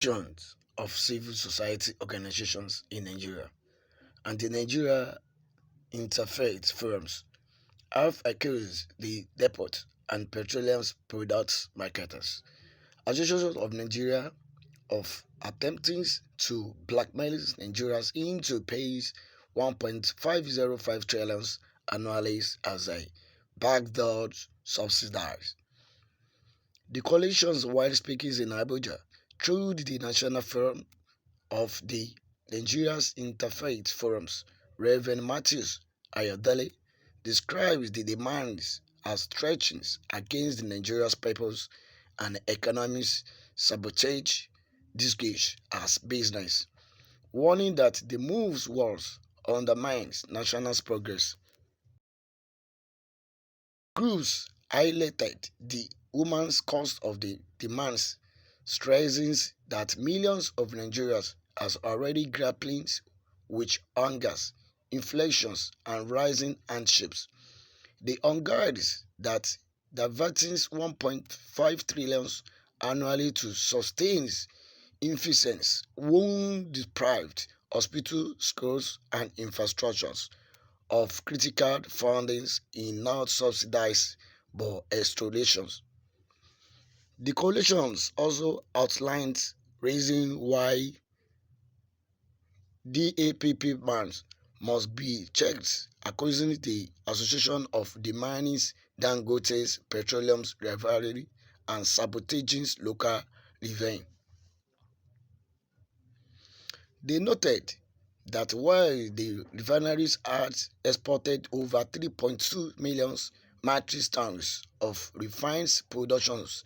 Joint of civil society organizations in Nigeria and the Nigeria Interfaith Forums have accused the depot and petroleum products marketers, Association of Nigeria, of attempting to blackmail Nigerians into paying 1.505 trillion annually as a backdoor subsidy. The coalitions, while speaking in Abuja through the National Forum of the Nigeria's Interfaith Forums, Reverend Matthews Ayodele describes the demands as threats against the Nigeria's peoples and economies, sabotage disguised as business, warning that the moves was undermines national progress. Cruz highlighted the woman's cost of the demands, stressing that millions of Nigerians are already grappling with hungers, inflations, and rising hardships. The unguards that diverting 1.5 trillion annually to sustain inefficiencies, wound-deprived hospitals, schools, and infrastructures of critical fundings in not subsidized but extractions. The coalitions also outlined reasons why DAPPMAN must be checked, accusing the Association of demanding Dangote's petroleum refinery and sabotaging local revenue. They noted that while the refineries had exported over 3.2 million metric tons of refined productions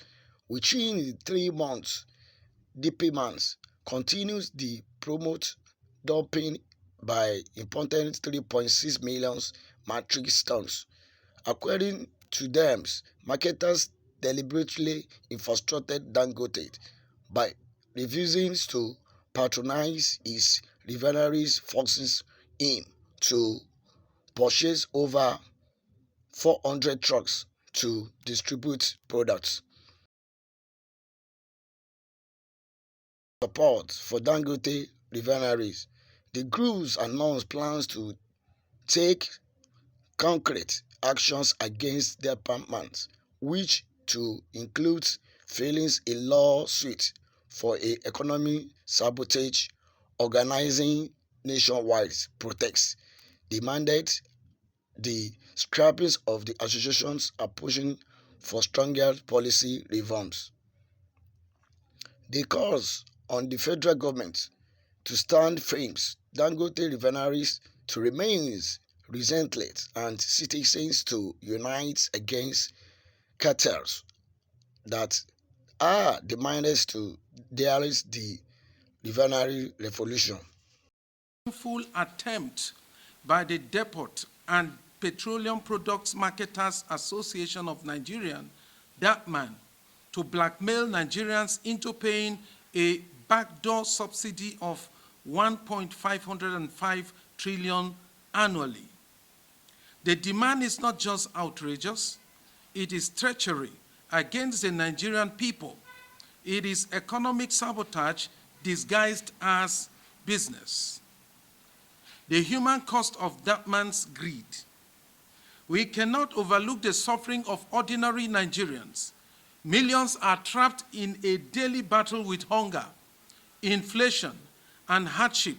within 3 months, DPMAN continues to promote dumping by importing 3.6 million metric tons. According to them, marketers deliberately frustrated Dangote by refusing to patronize his refineries, forcing him to purchase over 400 trucks to distribute products. Support for Dangote refineries, the groups announced plans to take concrete actions against their DAPPMAN, which to include filing a lawsuit for a economic sabotage, organizing nationwide protests, demanded the scrapping of the associations are pushing for stronger policy reforms. They calls on the federal government to stand firm, Dangote refineries to remain relentless, and citizens to unite against cartels that are demanded to derail the refinery revolution. Full attempt by the Depot and Petroleum Products Marketers Association of Nigeria, DAPPMAN, to blackmail Nigerians into paying a backdoor subsidy of 1.505 trillion annually. The demand is not just outrageous, it is treachery against the Nigerian people. It is economic sabotage disguised as business. The human cost of DAPPMAN's greed. We cannot overlook the suffering of ordinary Nigerians. Millions are trapped in a daily battle with hunger, inflation, and hardship.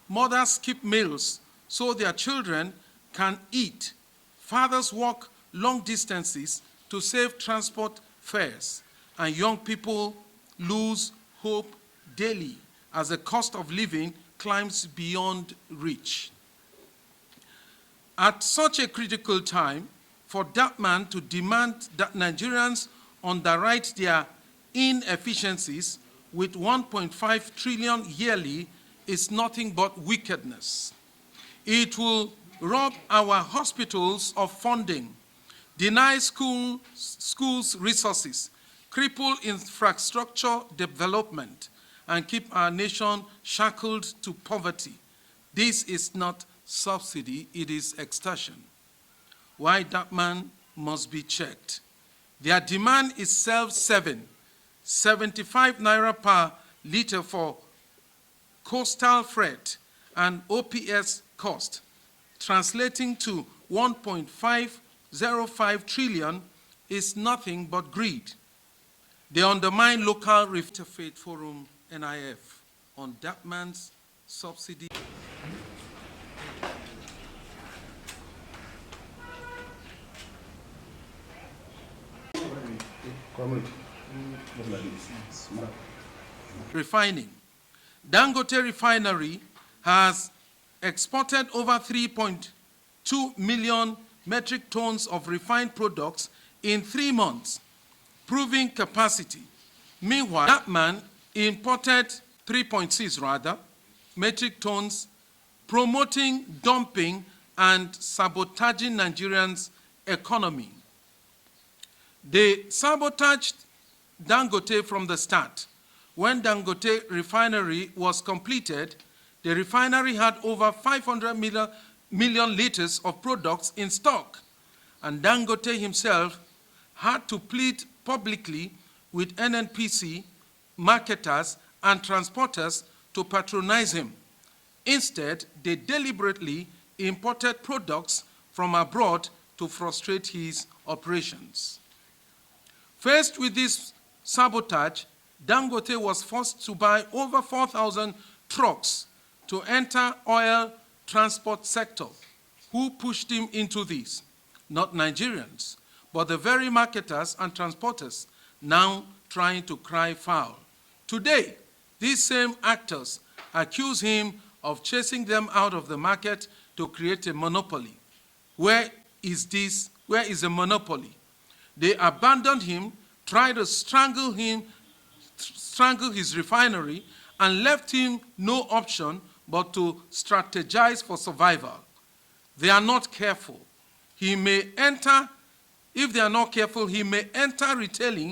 Mothers skip meals so their children can eat. Fathers walk long distances to save transport fares, and young people lose hope daily as the cost of living climbs beyond reach. At such a critical time, for DAPPMAN to demand that Nigerians underwrite their inefficiencies with 1.5 trillion yearly is nothing but wickedness. It will rob our hospitals of funding, deny schools resources, cripple infrastructure development, and keep our nation shackled to poverty. This is not subsidy, it is extortion. Why DAPPMAN must be checked. Their demand is self-serving, 75 naira per liter for coastal freight and OPS cost, translating to 1.505 trillion, is nothing but greed. They undermine local Faith Forum NIF on DAPPMAN's subsidy. Refining. Dangote Refinery has exported over 3.2 million metric tons of refined products in 3 months, proving capacity. Meanwhile, DAPPMAN imported 3.6 metric tons, promoting dumping and sabotaging Nigerians' economy. They sabotaged Dangote from the start. When Dangote Refinery was completed, the refinery had over 500 million liters of products in stock, and Dangote himself had to plead publicly with NNPC, marketers, and transporters to patronize him. Instead, they deliberately imported products from abroad to frustrate his operations. Faced with this sabotage, Dangote was forced to buy over 4,000 trucks to enter oil transport sector. Who pushed him into this? Not Nigerians, but the very marketers and transporters now trying to cry foul. Today, these same actors accuse him of chasing them out of the market to create a monopoly. Where is the monopoly? They abandoned him, tried to strangle his refinery, and left him no option but to strategize for survival. They are not careful. If they are not careful, he may enter retailing